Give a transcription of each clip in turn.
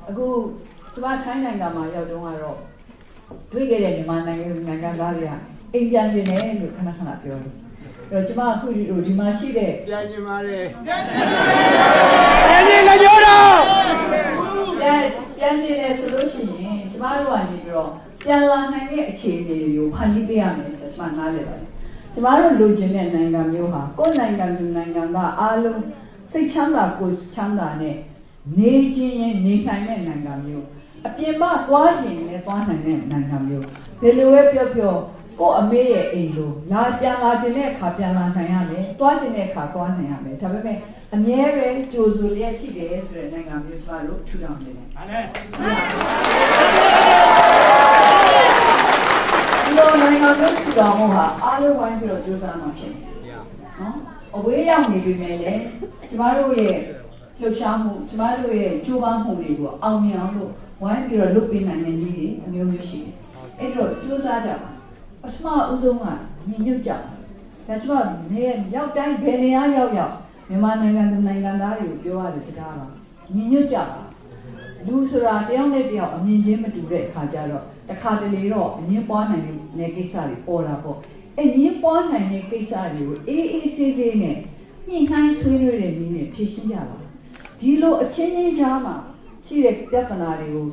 အခုကျမထိုင်းနိုင်ငံမှာရောက်တော့တွေ့ခဲ့တဲ့မြန်မာနိုင်ငံသားတွေကအိမ်ပြန်နေတယ်လို့ခဏခဏပြောတယ်။အဲ့တော့ကျမအခုဒီမှာရှိတဲ့ပြန်နေပါတယ်ပြန်နေကြတော့ပြန်နေတယ်ဆိုလို့ရှိရင်ကျမတို့ကနေပြီးတော့ပြန်လာနိုင်တဲ့အခြေအနေတွေကိုဖန်တီးပေးရမယ်ဆိုတော့ကျမနားလည်ပါတယ်။ကျမတို့လိုချင်တဲ့နိုင်ငံမျိုးဟာကိုယ်နိုင်ငံသူနိုင်ငံသားအားလုံးစိတ်ချမ်းသာကိုယ်ချမ်းသာနဲ့နေခြင်းရင်နေနိုင်တဲ့နိုင်ငံမျိုးအပြင်မှာသွားခြင်းနဲ့သွားနိုင်တဲ့နိုင်ငံမျိုးဒီလိုပဲပြောကိုယ့်အမေရဲ့အိမ်လိုပြန်လာခြင်းတဲ့အခါပြန်လာနိုင်ရမယ်သွားခြင်းတဲ့အခါသွားနိုင်ရမယ်ဒါပေမဲ့အမြဲပဲကြိုဆိုလျက်ရှိတယ်ဆိုတဲ့နိုင်ငံမျိုးကျမတို့ထူထောင်နေတယ်ဟုတ်တယ်ဒီလိုနိုင်ငံမျိုးထူထောင်မှုဟာအားလုံးဝိုင်းပြီးတော့ကြိုးစားမှဖြစ်တယ်နော်အဝေးရောက်နေပြီမဲ့လေကျမတို့ရဲ့လှုပ်ရှားမှုကျမတို့ရဲ့ကြိုးပမ်းမှုတွေကိုအောင်မြင်အောင်လို့ဝိုင်းပြီးတော့လုပ်ပေးနိုင်တဲ့နည်းတွေအမျိုးမျိုးရှိတယ်အဲ့တော့ကြိုးစားကြပါပထမဦးဆုံးကညီညွတ်ကြဒါကျမနေရောက်တိုင်းဘယ်နေရာရောက်မြန်မာနိုင်ငံသူနိုင်ငံသားတွေကိုပြောရတဲ့စကားပါညီညွတ်ကြပါလူဆိုတာတယောက်နဲ့တယောက်အမြင်ချင်းမတူတဲ့အခါကျတော့တခါတလေတော့အငင်းပွားနိုင်တဲ့ကိစ္စတွေပေါ်လာပေါ့အဲ့ငင်းပွားနိုင်တဲ့ကိစ္စတွေကိုအေးဆေးနဲ့ညှိနှိုင်းဆွေးနွေးတဲ့နည်းနဲ့ဖြေရှင်းကြပါဒီလိုအချင်းချင်းကြားမှာရှိတဲ့ပြဿနာတွေကို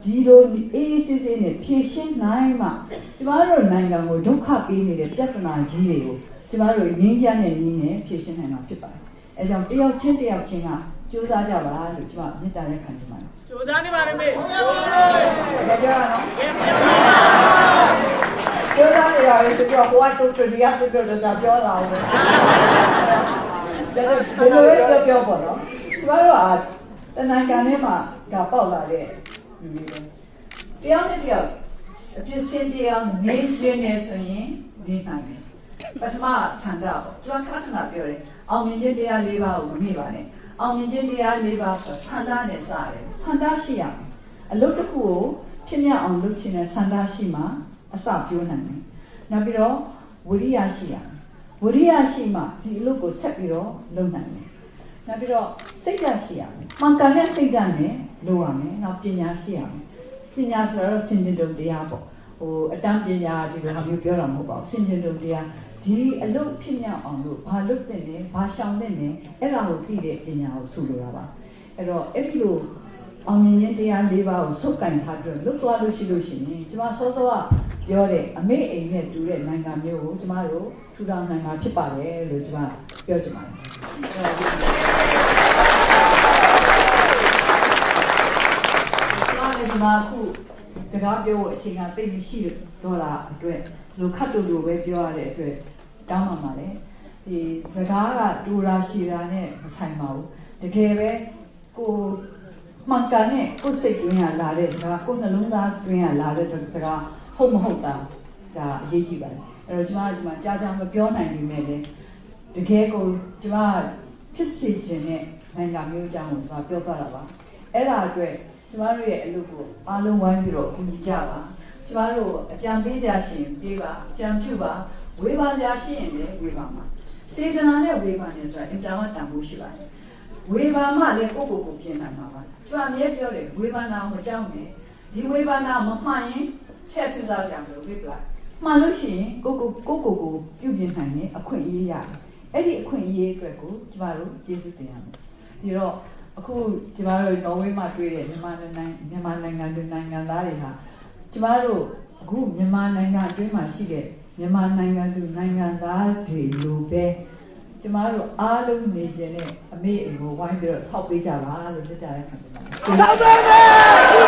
ဒီလိုအေးဆေးနဲ့ဖြေရှင်းနိုင်မှကျမတို့နိုင်ငံကိုဒုက္ခပေးနေတဲ့ပြဿနာကြီးတွေကိုကျမတို့ငြိမ်းချမ်းတဲ့နည်းနဲ့ဖြေရှင်းနိုင်မှာဖြစ်ပါတယ်။အဲကြောင့်တယောက်ချင်းကကြိုးစားကြပါလို့ကျမမေတ္တာနဲ့ခံချင်ပါတယ်။ကြိုးစားနေပါမယ်မေ။ကြိုးစားနေရဆိုတော့ဟိုကတူဒီကတူတာပြောတာဟုတ်။ဒါလိုပြောပေါ့နော်။ကျမတို့တနိုင်ငံထဲမှာပေါက်လာတဲ့တယောက်နဲ့တယောက်အပြစ်စင်ပြအောင်နေခြင်းနဲ့ဆိုရင်နေနိုင်တယ်ပထမဆန္ဒပေါ့ကျွန်တော်ခဏခဏပြောတယ်အောင်မြင်ခြင်းတရား၄ပါးကိုမမေ့ပါနဲ့အောင်မြင်ခြင်းတရား၄ပါးဆိုဆန္ဒနဲ့စတယ်ဆန္ဒရှိရမယ်အလုပ်တစ်ခုကိုဖြစ်မြောက်အောင်လုပ်ခြင်းနဲ့ဆန္ဒရှိမှအစပြောနိုင်တယ်နောက်ပြီးတော့ဝိရိယရှိရမယ်ဝိရိယရှိမှဒီအလုပ်ကိုဆက်ပြီးတော့လုပ်နိုင်တယ်နောက်ပြီးတော့စိတ်ဓာတ်ရှိရမယ်မှန်ကန်တဲ့စိတ်ဓာတ်နဲ့လုပ်ရမယ်နောက်ပညာရှိရမယ်ပညာဆိုတော့စင်ကြင်တုံတရားပေါ့အတန်းပညာဒီလိုမျိုးပြောတာမဟုတ်ပါဘူးစင်ကြင်တုံတရားဒီအလုပ်ဖြစ်မြောက်အောင်လို့ဘာလုပ်တဲ့လဲဘာရှောင်တဲ့လဲအဲ့ဒါကိုသိတဲ့ပညာကိုဆုလိုတာပါအဲ့တော့အဲ့ဒီလိုအောင်မြင်ခြင်းတရား၄ပါးကိုစုပ်ကန်ထားပြီးတော့လွတ်သွားလို့ရှိရင်ကျမစောစောကပြောတဲ့အမေအိမ်နဲ့တူတဲ့နိုင်ငံမျိုးကိုကျမတို့ထူထောင်နိုင်မှာဖြစ်ပါတယ်လို့ကျမပြောချင်ပါတယ်ဒီမှာအခုစကားပြောဖို့အချိန်ကသိမရှိတော့တာအတွက်လူခတ်တူပဲပြောရတဲ့အတွက်တောင်းပါပါလေဒီစကားကတူတာရှိတာနဲ့မဆိုင်ပါဘူးတကယ်ပဲကိုမှန်ကန်တဲ့ကိုယ်စိတ်တွင်းရလာတဲ့စကားကိုယ်နှလုံးသားတွင်းရလာတဲ့စကားဟုတ်မဟုတ်တာဒါအရေးကြီးပါတယ်အဲ့တော့ကျွန်မဒီမှာကြားကြားမပြောနိုင်နေမယ်လေတကယ်ကိုကျွန်မဖြစ်စေခြင်းနဲ့နိုင်ငံမျိုးအကြောင်းကိုကျွန်မပြောသွားတာပါအဲ့ဒါအတွက်ကျမတို့ရဲ့အလုပ်ကိုအားလုံးဝိုင်းပြီးတော့ကူညီကြပါကျမတို့အကြံပေးကြရှင်ပေးပါအကြံပြုပါဝေဖန်ကြရှင်လည်းဝေဖန်ပါစေတနာနဲ့ဝေဖန်နေဆိုတာအင်တာနက်တန်ဖိုးရှိပါတယ်ဝေဖန်မှလည်းကိုပြင်နိုင်မှာပါကျမအမြဲပြောတယ်ဝေဖန်တာမကြောက်နဲ့ဒီဝေဖန်တာမမှန်ရင်ထည့်စဉ်းစားကြမလို့ဝေဖန်မှန်လို့ရှိရင်ကိုပြုပြင်နိုင်ရင်အခွင့်အရေးရတယ်အဲ့ဒီအခွင့်အရေးအတွက်ကိုကျမတို့ကျေးဇူးတင်ရမယ်ဒီတော့အခုကျမတို့နော်ဝေးမှာတွေ့တဲ့မြန်မာနိုင်ငံသူနိုင်ငံသားတွေဟာကျမတို့အခုမြန်မာနိုင်ငံအတွင်းမှာရှိတဲ့မြန်မာနိုင်ငံသူနိုင်ငံသားတွေလိုပဲကျမတို့အားလုံးနေကြတဲ့အမေအိမ်ကိုဝိုင်းပြီးတော့ဆောက်ပေးကြပါလို့ပြောကြတဲ့ခံပါတယ်